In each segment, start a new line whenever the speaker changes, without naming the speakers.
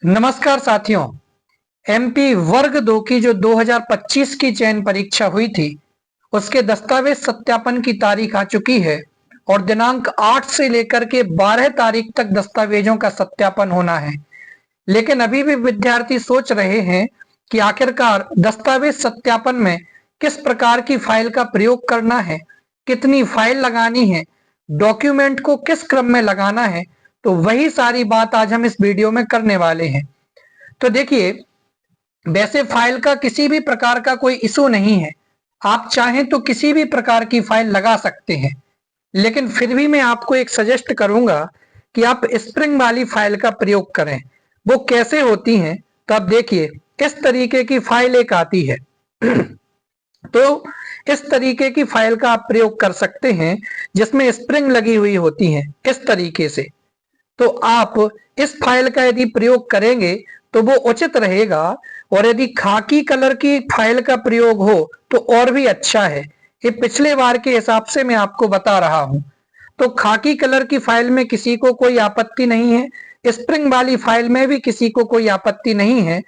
नमस्कार साथियों। एमपी वर्ग 2 की जो 2025 की चयन परीक्षा हुई थी उसके दस्तावेज सत्यापन की तारीख आ चुकी है और दिनांक 8 से लेकर के 12 तारीख तक दस्तावेजों का सत्यापन होना है। लेकिन अभी भी विद्यार्थी सोच रहे हैं कि आखिरकार दस्तावेज सत्यापन में किस प्रकार की फाइल का प्रयोग करना है, कितनी फाइल लगानी है, डॉक्यूमेंट को किस क्रम में लगाना है। तो वही सारी बात आज हम इस वीडियो में करने वाले हैं। तो देखिए, वैसे फाइल का किसी भी प्रकार का कोई इशू नहीं है। आप चाहें तो किसी भी प्रकार की फाइल लगा सकते हैं, लेकिन फिर भी मैं आपको एक सजेस्ट करूंगा कि आप स्प्रिंग वाली फाइल का प्रयोग करें। वो कैसे होती हैं, तो आप देखिए, इस तरीके की फाइल एक आती है। तो इस तरीके की फाइल का आप प्रयोग कर सकते हैं जिसमें स्प्रिंग लगी हुई होती है इस तरीके से। तो आप इस फाइल का यदि प्रयोग करेंगे तो वो उचित रहेगा, और यदि खाकी कलर की फाइल का प्रयोग हो तो और भी अच्छा है। ये पिछले बार के हिसाब से मैं आपको बता रहा हूं। तो खाकी कलर की फाइल में किसी को कोई आपत्ति नहीं है, स्प्रिंग वाली फाइल में भी किसी को कोई आपत्ति नहीं है।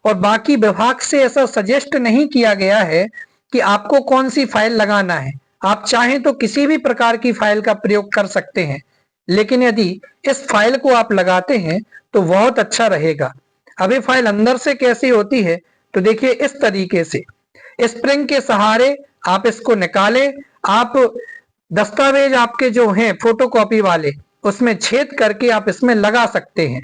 और बाकी विभाग से ऐसा सजेस्ट नहीं किया गया है कि आपको कौन सी फाइल लगाना है। आप चाहें तो किसी भी प्रकार की फाइल का प्रयोग कर सकते हैं, लेकिन यदि इस फाइल को आप लगाते हैं तो बहुत अच्छा रहेगा। अब ये फाइल अंदर से कैसी होती है, तो देखिए इस तरीके से स्प्रिंग के सहारे आप इसको निकालें। आप दस्तावेज आपके जो हैं फोटोकॉपी वाले, उसमें छेद करके आप इसमें लगा सकते हैं।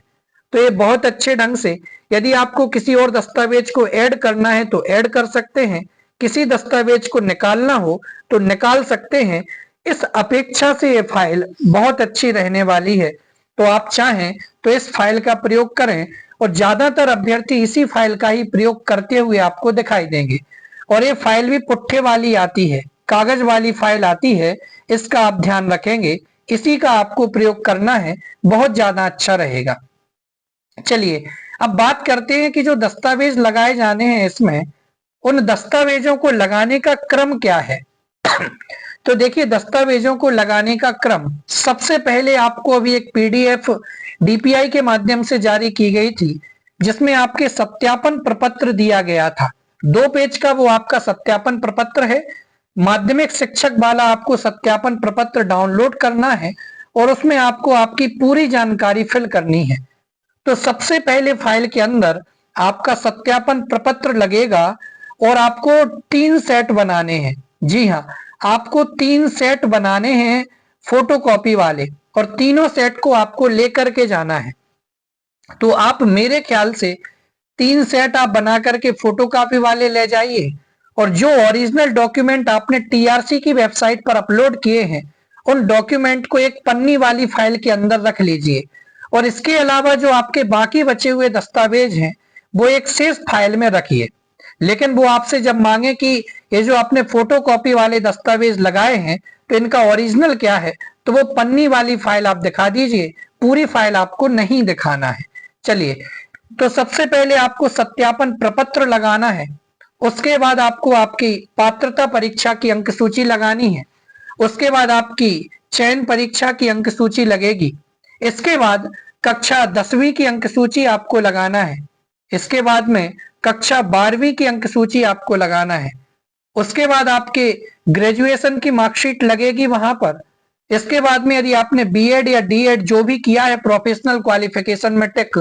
तो ये बहुत अच्छे ढंग से, यदि आपको किसी और दस्तावेज को ऐड करना है तो ऐड कर सकते हैं, किसी दस्तावेज को निकालना हो तो निकाल सकते हैं। इस अपेक्षा से ये फाइल बहुत अच्छी रहने वाली है। तो आप चाहें तो इस फाइल का प्रयोग करें, और ज्यादातर अभ्यर्थी इसी फाइल का ही प्रयोग करते हुए आपको दिखाई देंगे। और ये फाइल भी पुट्ठे वाली आती है, कागज वाली फाइल आती है, इसका आप ध्यान रखेंगे। इसी का आपको प्रयोग करना है, बहुत ज्यादा अच्छा रहेगा। चलिए अब बात करते हैं कि जो दस्तावेज लगाए जाने हैं इसमें, उन दस्तावेजों को लगाने का क्रम क्या है। तो देखिए, दस्तावेजों को लगाने का क्रम, सबसे पहले आपको अभी एक पीडीएफ डीपीआई के माध्यम से जारी की गई थी, जिसमें आपके सत्यापन प्रपत्र दिया गया था। 2 पेज का वो आपका सत्यापन प्रपत्र है। माध्यमिक शिक्षक वाला आपको सत्यापन प्रपत्र डाउनलोड करना है और उसमें आपको आपकी पूरी जानकारी फिल करनी है। तो सबसे पहले फाइल के अंदर आपका सत्यापन प्रपत्र लगेगा, और आपको 3 सेट बनाने हैं। जी हाँ, आपको 3 सेट बनाने हैं फोटोकॉपी वाले, और तीनों सेट को आपको लेकर के जाना है। तो आप मेरे ख्याल से 3 सेट आप बना करके फोटोकॉपी वाले ले जाइए, और जो ओरिजिनल डॉक्यूमेंट आपने टीआरसी की वेबसाइट पर अपलोड किए हैं उन डॉक्यूमेंट को एक पन्नी वाली फाइल के अंदर रख लीजिए। और इसके अलावा जो आपके बाकी बचे हुए दस्तावेज हैं वो एक शेष फाइल में रखिए। लेकिन वो आपसे जब मांगे कि ये जो आपने फोटोकॉपी वाले दस्तावेज लगाए हैं तो इनका ओरिजिनल क्या है, तो वो पन्नी वाली फाइल आप दिखा दीजिए, पूरी फाइल आपको नहीं दिखाना है। चलिए, तो सबसे पहले आपको सत्यापन प्रपत्र लगाना है। उसके बाद आपको आपकी पात्रता परीक्षा की अंक सूची लगानी है। उसके बाद आपकी चयन परीक्षा की अंक सूची लगेगी। इसके बाद कक्षा 10वीं की अंक सूची आपको लगाना है। इसके बाद में कक्षा 12वीं की अंक सूची आपको लगाना है। उसके बाद आपके ग्रेजुएशन की मार्कशीट लगेगी वहां पर। इसके बाद में यदि आपने बीएड या डीएड जो भी किया है प्रोफेशनल क्वालिफिकेशन में टेक,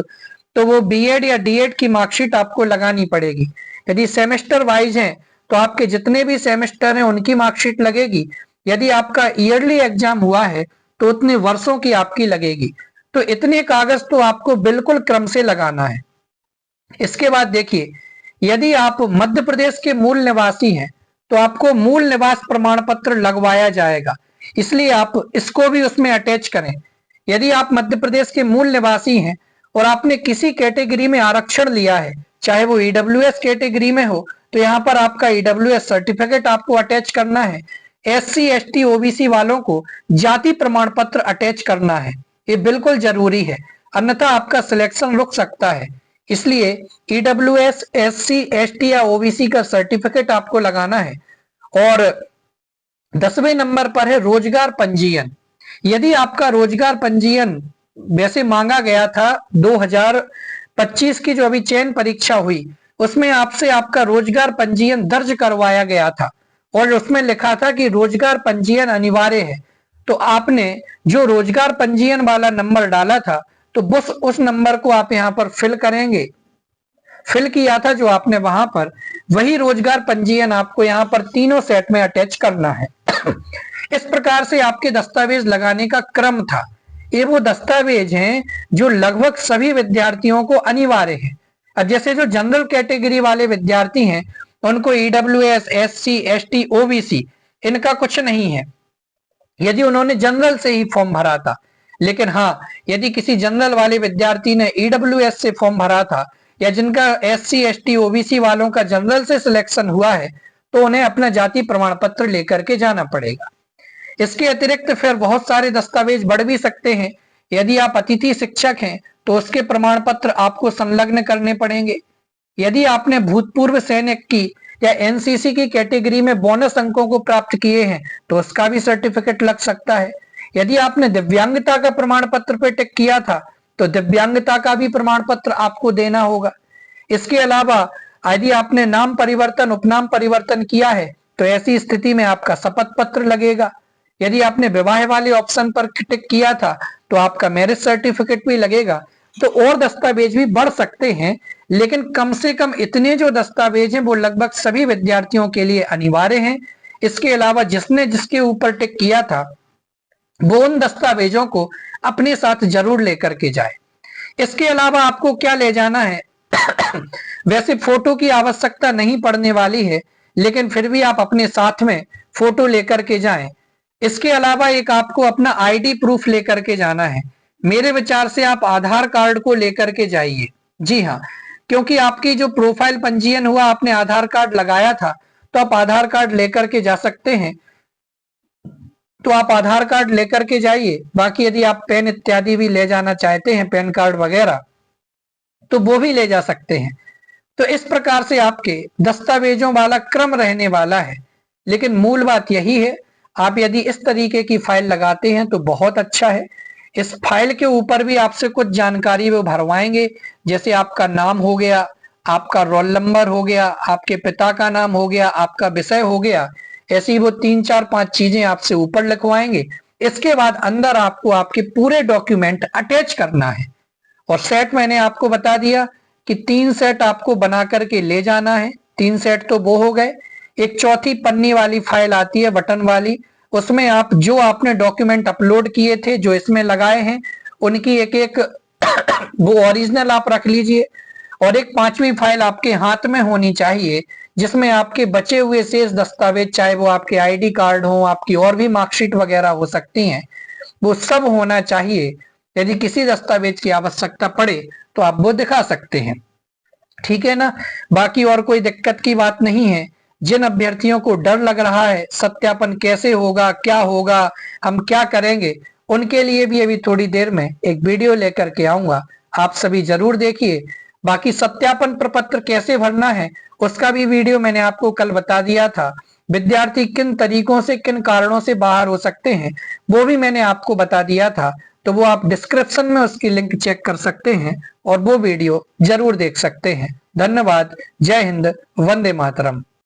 तो वो बीएड या डीएड की मार्कशीट आपको लगानी पड़ेगी। यदि सेमेस्टर वाइज है तो आपके जितने भी सेमेस्टर हैं उनकी मार्कशीट लगेगी। यदि आपका ईयरली एग्जाम हुआ है तो उतने वर्षों की आपकी लगेगी। तो इतने कागज तो आपको बिल्कुल क्रम से लगाना है। इसके बाद देखिए, यदि आप मध्य प्रदेश के मूल निवासी हैं तो आपको मूल निवास प्रमाण पत्र लगवाया जाएगा, इसलिए आप इसको भी उसमें अटैच करें। यदि आप मध्य प्रदेश के मूल निवासी हैं और आपने किसी कैटेगरी में आरक्षण लिया है, चाहे वो ईडब्ल्यूएस कैटेगरी में हो, तो यहाँ पर आपका ईडब्ल्यूएस सर्टिफिकेट आपको अटैच करना है। एससी एसटी ओबीसी वालों को जाति प्रमाण पत्र अटैच करना है, ये बिल्कुल जरूरी है, अन्यथा आपका सिलेक्शन रुक सकता है। इसलिए ईडब्ल्यूएस एससी एसटी या ओबीसी का सर्टिफिकेट आपको लगाना है। और 10वें नंबर पर है रोजगार पंजीयन। यदि आपका रोजगार पंजीयन वैसे मांगा गया था 2025 की जो अभी चयन परीक्षा हुई उसमें आपसे आपका रोजगार पंजीयन दर्ज करवाया गया था और उसमें लिखा था कि रोजगार पंजीयन अनिवार्य है। तो आपने जो रोजगार पंजीयन वाला नंबर डाला था तो बस उस नंबर को आप यहाँ पर फिल करेंगे। फिल किया था जो आपने वहां पर, वही रोजगार पंजीयन आपको यहाँ पर तीनों सेट में अटैच करना है। इस प्रकार से आपके दस्तावेज लगाने का क्रम था। ये वो दस्तावेज हैं जो लगभग सभी विद्यार्थियों को अनिवार्य है। अब जैसे जो जनरल कैटेगरी वाले विद्यार्थी हैं उनको ईडब्ल्यूएस, एससी, एसटी, ओबीसी इनका कुछ नहीं है यदि उन्होंने जनरल से ही फॉर्म भरा था। लेकिन हाँ, यदि किसी जनरल वाले विद्यार्थी ने ईडब्ल्यूएस से फॉर्म भरा था या जिनका एससी, एसटी, ओबीसी वालों का जनरल से सिलेक्शन हुआ है तो उन्हें अपना जाति प्रमाण पत्र लेकर के जाना पड़ेगा। इसके अतिरिक्त फिर बहुत सारे दस्तावेज बढ़ भी सकते हैं। यदि आप अतिथि शिक्षक हैं तो उसके प्रमाण पत्र आपको संलग्न करने पड़ेंगे। यदि आपने भूतपूर्व सैनिक की या एनसीसी की कैटेगरी में बोनस अंकों को प्राप्त किए हैं तो उसका भी सर्टिफिकेट लग सकता है। यदि आपने दिव्यांगता का प्रमाण पत्र पे टिक किया था तो दिव्यांगता का भी प्रमाण पत्र आपको देना होगा। इसके अलावा यदि आपने नाम परिवर्तन, उपनाम परिवर्तन किया है तो ऐसी स्थिति में आपका शपथ पत्र लगेगा। यदि आपने विवाह वाले ऑप्शन पर टिक किया था तो आपका मैरिज सर्टिफिकेट भी लगेगा। तो और दस्तावेज भी बढ़ सकते हैं, लेकिन कम से कम इतने जो दस्तावेज हैं वो लगभग सभी विद्यार्थियों के लिए अनिवार्य हैं। इसके अलावा जिसने जिसके ऊपर टिक किया था वो उन दस्तावेजों को अपने साथ जरूर लेकर के जाए। इसके अलावा आपको क्या ले जाना है वैसे फोटो की आवश्यकता नहीं पड़ने वाली है, लेकिन फिर भी आप अपने साथ में फोटो लेकर के जाएं। इसके अलावा एक आपको अपना आईडी प्रूफ लेकर के जाना है। मेरे विचार से आप आधार कार्ड को लेकर के जाइए। जी हाँ, क्योंकि आपकी जो प्रोफाइल पंजीयन हुआ आपने आधार कार्ड लगाया था तो आप आधार कार्ड लेकर के जा सकते हैं। तो आप आधार कार्ड लेकर के जाइए। बाकी यदि आप पेन इत्यादि भी ले जाना चाहते हैं, पैन कार्ड वगैरह, तो वो भी ले जा सकते हैं। तो इस प्रकार से आपके दस्तावेजों वाला क्रम रहने वाला है। लेकिन मूल बात यही है, आप यदि इस तरीके की फाइल लगाते हैं तो बहुत अच्छा है। इस फाइल के ऊपर भी आपसे कुछ जानकारी वो भरवाएंगे, जैसे आपका नाम हो गया, आपका रोल नंबर हो गया, आपके पिता का नाम हो गया, आपका विषय हो गया। ऐसी वो 3, 4, 5 चीजें आपसे ऊपर लिखवाएंगे। इसके बाद अंदर आपको आपके पूरे डॉक्यूमेंट अटैच करना है। और सेट मैंने आपको बता दिया कि 3 सेट आपको बना करके ले जाना है। 3 सेट तो वो हो गए। एक चौथी पन्नी वाली फाइल आती है बटन वाली, उसमें आप जो आपने डॉक्यूमेंट अपलोड किए थे जो इसमें लगाए हैं उनकी एक एक वो ओरिजिनल आप रख लीजिए। और एक 5वीं फाइल आपके हाथ में होनी चाहिए जिसमें आपके बचे हुए शेष दस्तावेज, चाहे वो आपके आईडी कार्ड हो, आपकी और भी मार्कशीट वगैरह हो सकती हैं, वो सब होना चाहिए। यदि किसी दस्तावेज की आवश्यकता पड़े तो आप वो दिखा सकते हैं। ठीक है ना। बाकी और कोई दिक्कत की बात नहीं है। जिन अभ्यर्थियों को डर लग रहा है सत्यापन कैसे होगा, क्या होगा, हम क्या करेंगे, उनके लिए भी अभी थोड़ी देर में एक वीडियो लेकर के आऊंगा, आप सभी जरूर देखिए। बाकी सत्यापन प्रपत्र कैसे भरना है उसका भी वीडियो मैंने आपको कल बता दिया था। विद्यार्थी किन तरीकों से, किन कारणों से बाहर हो सकते हैं वो भी मैंने आपको बता दिया था। तो वो आप डिस्क्रिप्शन में उसकी लिंक चेक कर सकते हैं और वो वीडियो जरूर देख सकते हैं। धन्यवाद। जय हिंद, वंदे मातरम।